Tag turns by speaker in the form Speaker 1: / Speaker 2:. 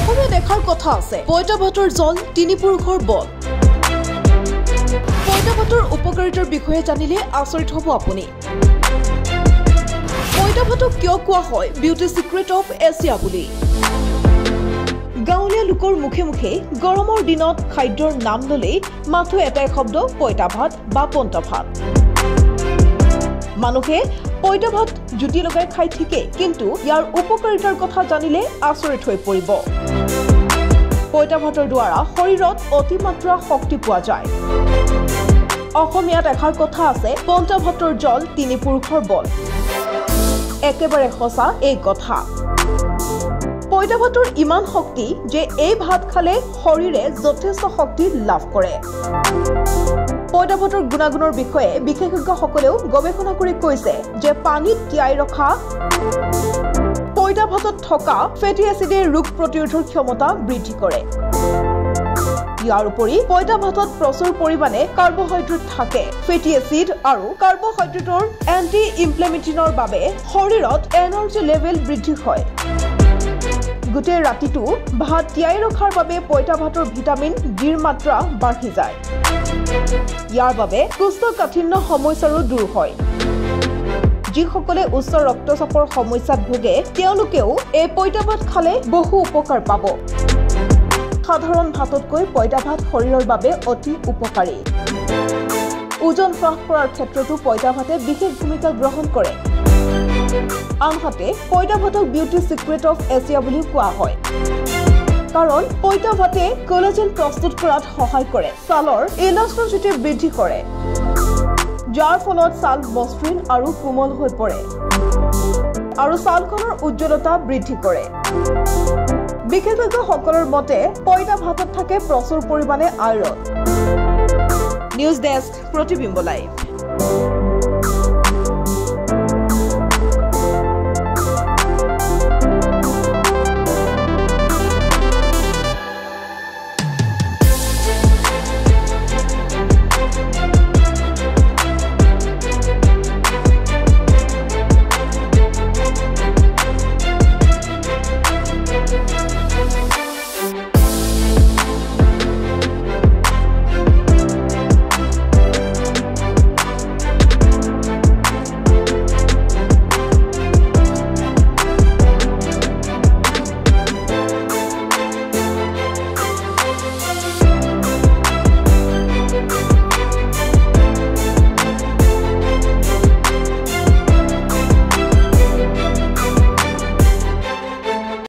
Speaker 1: অসমে দেখাৰ কথা আছে পইতা ভাতৰ জল তিনি পুৰুষৰ বল পইতা ভাতৰ উপকাৰিতাৰ বিষয়ে জানিলে আচৰিত হ'ব আপুনি পইতা ভাতক কিয় কোৱা হয় বিউটি সিক্ৰেট অফ এছিয়া বুলি গাঁৱলীয়া লোকৰ মুখে মুখে গৰমৰ দিনত খাদ্যৰ নাম ললেই মাথো এটাই শব্দ পইতা ভাত বা পন্তা ভাত মানুহে পইতা ভাত জুতি লগাই খাই ঠিকে কিন্তু ইয়াৰ উপকাৰিতাৰ কথা জানিলে আচৰিত হৈ পৰিব পইতা ভাতৰ দ্বাৰা শৰীৰত অতিমাত্ৰা শক্তি পোৱা যায় অসমীয়াত এষাৰ কথা আছে পন্তা ভাতৰ জল তিনি পুৰুষৰ বল একেবাৰে সঁচা এই কথা পইতা ভাতৰ ইমান শক্তি যে এই ভাত খালে শৰীৰে যথেষ্ট শক্তি লাভ কৰে পইতা ভাতৰ গুণাগুণৰ বিষয়ে বিশেষজ্ঞসকলেও গৱেষণা কৰি কৈছে যে পানীত তিয়াই ৰখা পইতা ভাতত থকা ফেটি এচিডে ৰোগ প্ৰতিৰোধৰ ক্ষমতা বৃদ্ধি কৰে ইয়াৰ উপৰি পইতা ভাতত প্ৰচুৰ পৰিমাণে কাৰ্বহাইড্ৰেট থাকে ফেটি এচিড আৰু কাৰ্বহাইড্ৰেটৰ এন্টি ইনফ্লেমেটৰিনৰ বাবে শৰীৰত এনাৰ্জি লেভেল বৃদ্ধি হয় গোটেই ৰাতিটো ভাত তিয়াই ৰখাৰ বাবে পইতা ভাতৰ ভিটামিন ডিৰ মাত্ৰা বাঢ়ি যায় ইয়াৰ বাবে কোষ্ঠকাঠিন্য সমস্যাৰো দূৰ হয় যিসকলে উচ্চ ৰক্তচাপৰ সমস্যাত ভোগে তেওঁলোকেও এই পইতা ভাত খালে বহু উপকাৰ পাব সাধাৰণ ভাততকৈ পইতা ভাত শৰীৰৰ বাবে অতি উপকাৰী ওজন হ্ৰাস কৰাৰ ক্ষেত্ৰতো পইতা ভাতে বিশেষ ভূমিকা গ্ৰহণ কৰে আনহাতে পইতা ভাতক বিউটি সিক্ৰেট অফ এছিয়া বুলি কোৱা হয় কাৰণ পইতা ভাতে কোলাজেন প্ৰস্তুত কৰাত সহায় কৰে ছালৰ ইলাষ্টিচিটি বৃদ্ধি কৰে যাৰ ফলত ছাল মসৃণ আৰু কোমল হৈ পৰে আৰু ছালখনৰ উজ্জ্বলতা বৃদ্ধি কৰে বিশেষজ্ঞসকলৰ মতে পইতা ভাতত থাকে প্ৰচুৰ পৰিমাণে আইৰণ নিউজ ডেস্ক প্ৰতিবিম্ব লাইভ